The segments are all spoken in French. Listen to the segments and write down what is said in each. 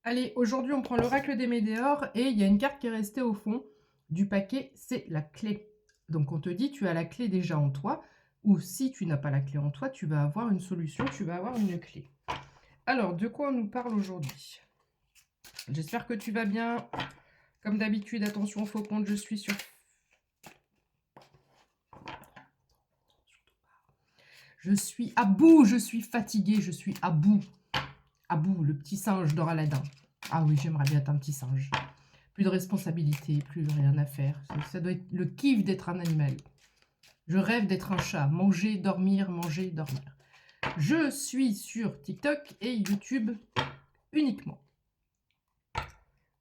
Allez, aujourd'hui on prend l'oracle des Médéors et il y a une carte qui est restée au fond du paquet, c'est la clé. Donc on te dit tu as la clé déjà en toi, ou si tu n'as pas la clé en toi, tu vas avoir une solution, tu vas avoir une clé. Alors, de quoi on nous parle aujourd'hui? J'espère que tu vas bien. Comme d'habitude, attention, faux compte, je suis sur... Je suis à bout, je suis fatiguée, je suis à bout. À bout, le petit singe d'Oraladin. Ah oui, j'aimerais bien être un petit singe. Plus de responsabilité, plus rien à faire. Ça doit être le kiff d'être un animal. Je rêve d'être un chat. Manger, dormir, manger, dormir. Je suis sur TikTok et YouTube uniquement.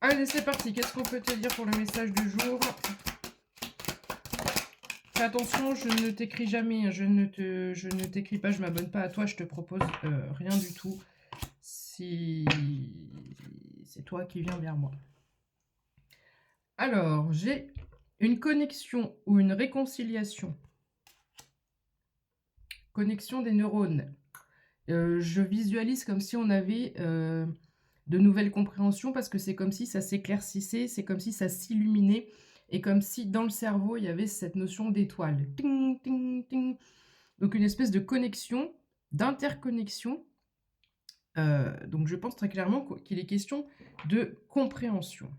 Allez, c'est parti. Qu'est-ce qu'on peut te dire pour le message du jour? Fais attention, je ne t'écris jamais. Je ne t'écris pas, je m'abonne pas à toi. Je te propose rien du tout. Si c'est toi qui viens vers moi. Alors, j'ai une connexion ou une réconciliation. Connexion des neurones. Je visualise comme si on avait de nouvelles compréhensions parce que c'est comme si ça s'éclaircissait, c'est comme si ça s'illuminait et comme si dans le cerveau il y avait cette notion d'étoile. Ting, ting, ting. Donc une espèce de connexion, d'interconnexion. Donc je pense très clairement qu'il est question de compréhension.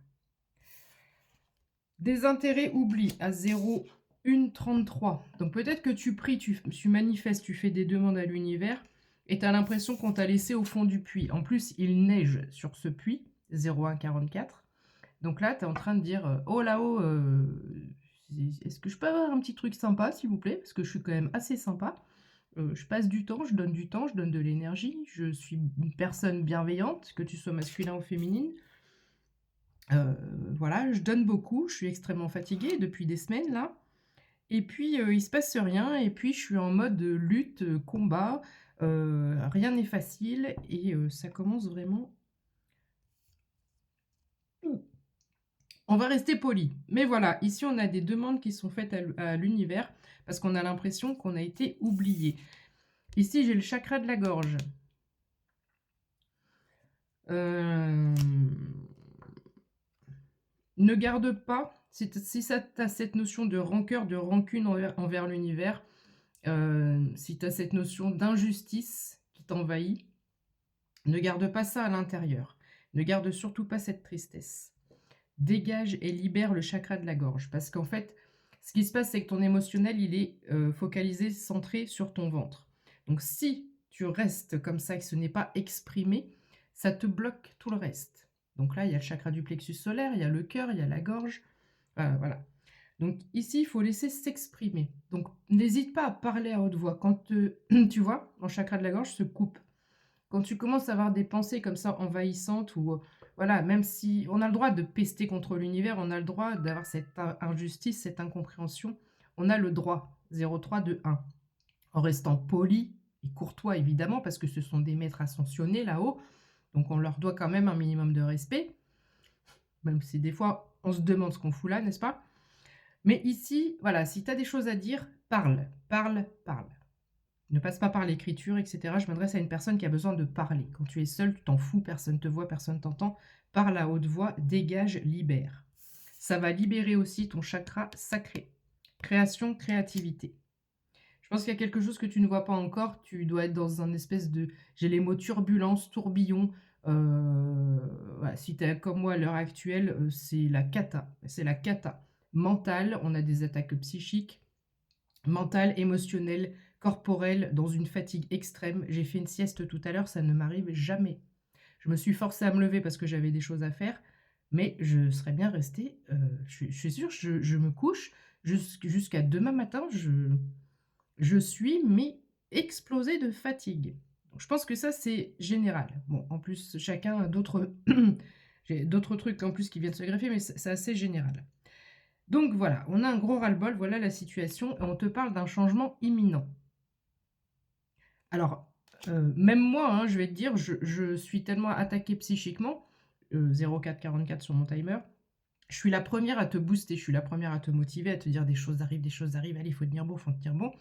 Des intérêts oubliés à 0,133. Donc peut-être que tu pries, tu manifestes, tu fais des demandes à l'univers et tu as l'impression qu'on t'a laissé au fond du puits. En plus, il neige sur ce puits, 0,144. Donc là, tu es en train de dire oh là-haut, est-ce que je peux avoir un petit truc sympa, s'il vous plaît? Parce que je suis quand même assez sympa. Je passe du temps, je donne de l'énergie. Je suis une personne bienveillante, que tu sois masculin ou féminine. Voilà, je donne beaucoup, je suis extrêmement fatiguée depuis des semaines là. Et puis il se passe rien, et puis je suis en mode lutte, combat, rien n'est facile, et ça commence vraiment. On va rester poli. Mais voilà, ici on a des demandes qui sont faites à l'univers parce qu'on a l'impression qu'on a été oublié. Ici j'ai le chakra de la gorge. Ne garde pas, si ça t'as cette notion de rancœur, de rancune envers l'univers, si tu as cette notion d'injustice qui t'envahit, ne garde pas ça à l'intérieur. Ne garde surtout pas cette tristesse. Dégage et libère le chakra de la gorge. Parce qu'en fait, ce qui se passe, c'est que ton émotionnel, il est focalisé, centré sur ton ventre. Donc si tu restes comme ça et que ce n'est pas exprimé, ça te bloque tout le reste. Donc là, il y a le chakra du plexus solaire, il y a le cœur, il y a la gorge. Voilà. Donc ici, il faut laisser s'exprimer. Donc n'hésite pas à parler à haute voix. Quand tu vois, mon chakra de la gorge se coupe. Quand tu commences à avoir des pensées comme ça envahissantes, ou voilà, même si on a le droit de pester contre l'univers, on a le droit d'avoir cette injustice, cette incompréhension, on a le droit, 0,3 de 1. En restant poli et courtois évidemment, parce que ce sont des maîtres ascensionnés là-haut, donc on leur doit quand même un minimum de respect, même si des fois on se demande ce qu'on fout là, n'est-ce pas? Mais ici, voilà, si tu as des choses à dire, parle, parle, parle. Ne passe pas par l'écriture, etc. Je m'adresse à une personne qui a besoin de parler. Quand tu es seul, tu t'en fous, personne ne te voit, personne ne t'entend. Parle à haute voix, dégage, libère. Ça va libérer aussi ton chakra sacré. Création, créativité. Je pense qu'il y a quelque chose que tu ne vois pas encore. Tu dois être dans un espèce de... J'ai les mots turbulence, tourbillon. Voilà, si tu es comme moi à l'heure actuelle, c'est la cata. C'est la cata. Mentale, on a des attaques psychiques. Mentale, émotionnelle, corporelle, dans une fatigue extrême. J'ai fait une sieste tout à l'heure, ça ne m'arrive jamais. Je me suis forcée à me lever parce que j'avais des choses à faire, mais je serais bien restée. Je suis sûre, je me couche jusqu'à demain matin. Je suis mais explosée de fatigue. Donc, je pense que ça c'est général. Bon, en plus chacun a d'autres j'ai d'autres trucs en plus qui viennent se greffer, mais c'est assez général. Donc voilà, on a un gros ras-le-bol, voilà la situation, et on te parle d'un changement imminent. Alors, même moi, hein, je vais te dire, je suis tellement attaquée psychiquement, 0,444 sur mon timer, je suis la première à te booster, je suis la première à te motiver, à te dire des choses arrivent, allez, il faut tenir bon, faut tenir bon.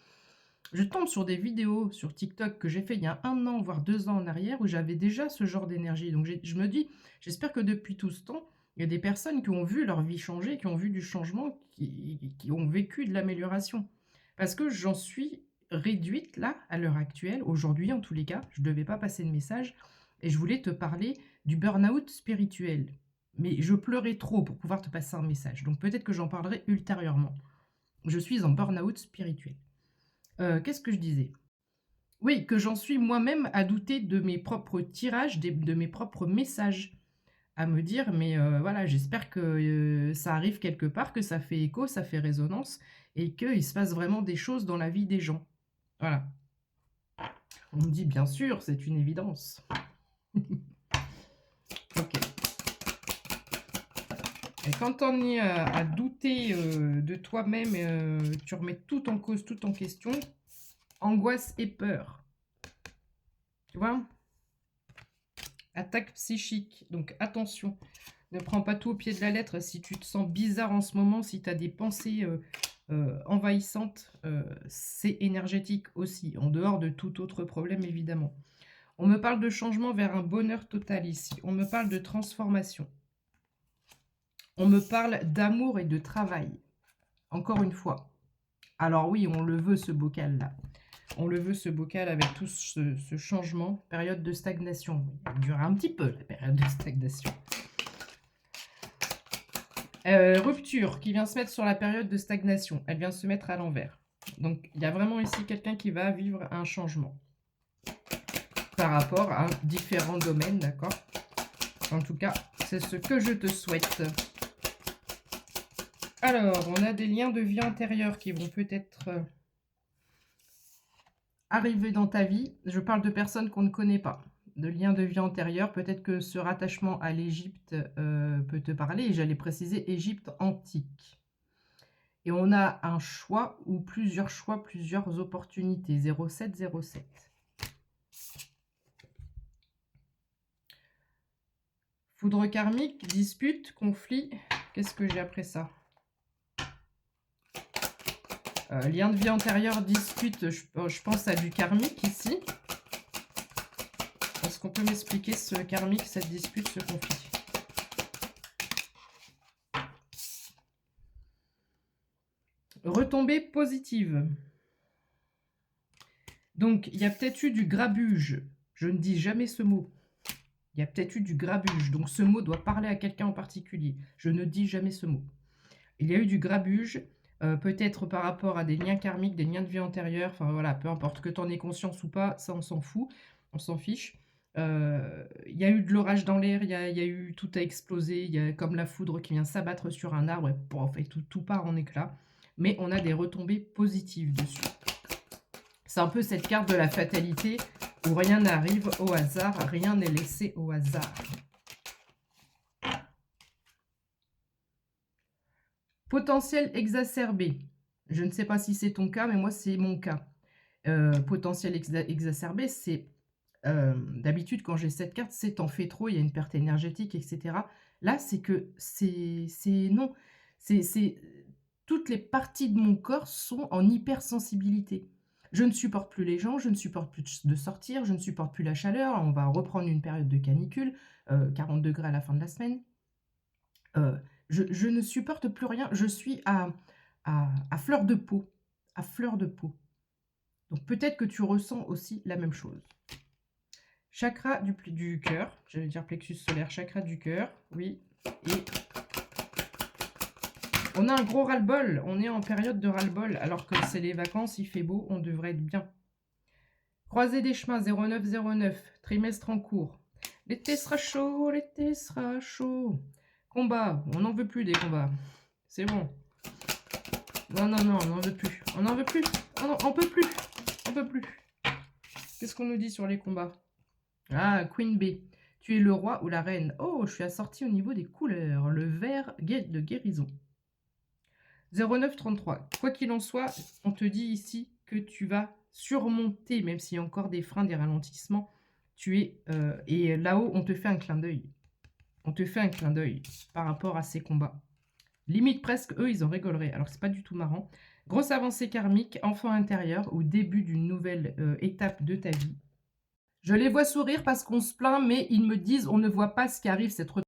Je tombe sur des vidéos sur TikTok que j'ai fait il y a 1 an, voire 2 ans en arrière, où j'avais déjà ce genre d'énergie. Donc je me dis, j'espère que depuis tout ce temps, il y a des personnes qui ont vu leur vie changer, qui ont vu du changement, qui ont vécu de l'amélioration. Parce que j'en suis réduite là, à l'heure actuelle, aujourd'hui en tous les cas, je ne devais pas passer de message, et je voulais te parler du burn-out spirituel. Mais je pleurais trop pour pouvoir te passer un message, donc peut-être que j'en parlerai ultérieurement. Je suis en burn-out spirituel. Qu'est-ce que je disais? Oui, que j'en suis moi-même à douter de mes propres tirages, de mes propres messages. À me dire, mais voilà, j'espère que ça arrive quelque part, que ça fait écho, ça fait résonance, et qu'il se passe vraiment des choses dans la vie des gens. Voilà. On me dit, bien sûr, c'est une évidence. Ok. Et quand on est à douter de toi-même, tu remets tout en cause, tout en question, angoisse et peur. Tu vois? Attaque psychique. Donc attention, ne prends pas tout au pied de la lettre. Si tu te sens bizarre en ce moment, si tu as des pensées envahissantes, c'est énergétique aussi, en dehors de tout autre problème évidemment. On me parle de changement vers un bonheur total ici. On me parle de transformation. On me parle d'amour et de travail. Encore une fois. Alors oui, on le veut ce bocal-là. On le veut ce bocal avec tout ce changement. Période de stagnation. Elle dure un petit peu la période de stagnation. Rupture qui vient se mettre sur la période de stagnation. Elle vient se mettre à l'envers. Donc il y a vraiment ici quelqu'un qui va vivre un changement. Par rapport à différents domaines, d'accord? En tout cas, c'est ce que je te souhaite. Alors, on a des liens de vie antérieure qui vont peut-être arriver dans ta vie. Je parle de personnes qu'on ne connaît pas. De liens de vie antérieure. Peut-être que ce rattachement à l'Égypte peut te parler. Et j'allais préciser Égypte antique. Et on a un choix ou plusieurs choix, plusieurs opportunités. 0707. Foudre karmique, dispute, conflit. Qu'est-ce que j'ai après ça? Lien de vie antérieure, dispute. Je pense à du karmique ici. Est-ce qu'on peut m'expliquer ce karmique, cette dispute, ce conflit? Retombée positive. Donc, il y a peut-être eu du grabuge. Je ne dis jamais ce mot. Il y a peut-être eu du grabuge. Donc, ce mot doit parler à quelqu'un en particulier. Je ne dis jamais ce mot. Il y a eu du grabuge, peut-être par rapport à des liens karmiques, des liens de vie antérieure. Enfin, voilà, peu importe que tu en aies conscience ou pas, ça, on s'en fout. On s'en fiche. Il y a eu de l'orage dans l'air, il y a eu tout a explosé, il y a comme la foudre qui vient s'abattre sur un arbre, et en fait tout part en éclats. Mais on a des retombées positives dessus. C'est un peu cette carte de la fatalité où rien n'arrive au hasard, rien n'est laissé au hasard. Potentiel exacerbé. Je ne sais pas si c'est ton cas, mais moi c'est mon cas. Potentiel exacerbé, c'est d'habitude quand j'ai cette carte, c'est t'en fais trop, il y a une perte énergétique, etc. Là, c'est que c'est non. C'est toutes les parties de mon corps sont en hypersensibilité. Je ne supporte plus les gens, je ne supporte plus de sortir, je ne supporte plus la chaleur. On va reprendre une période de canicule, 40 degrés à la fin de la semaine. Je ne supporte plus rien, je suis à fleur de peau, à fleur de peau. Donc peut-être que tu ressens aussi la même chose. Chakra du cœur, j'allais dire plexus solaire, chakra du cœur, oui. Et on a un gros ras-le-bol, on est en période de ras-le-bol, alors que c'est les vacances, il fait beau, on devrait être bien. Croisée des chemins 0909, trimestre en cours. L'été sera chaud, l'été sera chaud. Combat, on n'en veut plus des combats. C'est bon. Non, non, non, on n'en veut plus. On n'en veut plus. Oh non, on peut plus. On peut plus. Qu'est-ce qu'on nous dit sur les combats? Ah, Queen B. Tu es le roi ou la reine. Oh, je suis assortie au niveau des couleurs. Le vert de guérison. 0933. Quoi qu'il en soit, on te dit ici que tu vas surmonter, même s'il y a encore des freins, des ralentissements. Tu es... et là-haut, on te fait un clin d'œil. On te fait un clin d'œil par rapport à ces combats. Limite presque, eux, ils en rigoleraient, alors que c'est pas du tout marrant. Grosse avancée karmique, enfant intérieur ou début d'une nouvelle, étape de ta vie. Je les vois sourire parce qu'on se plaint, mais ils me disent: «On ne voit pas ce qui arrive, c'est trop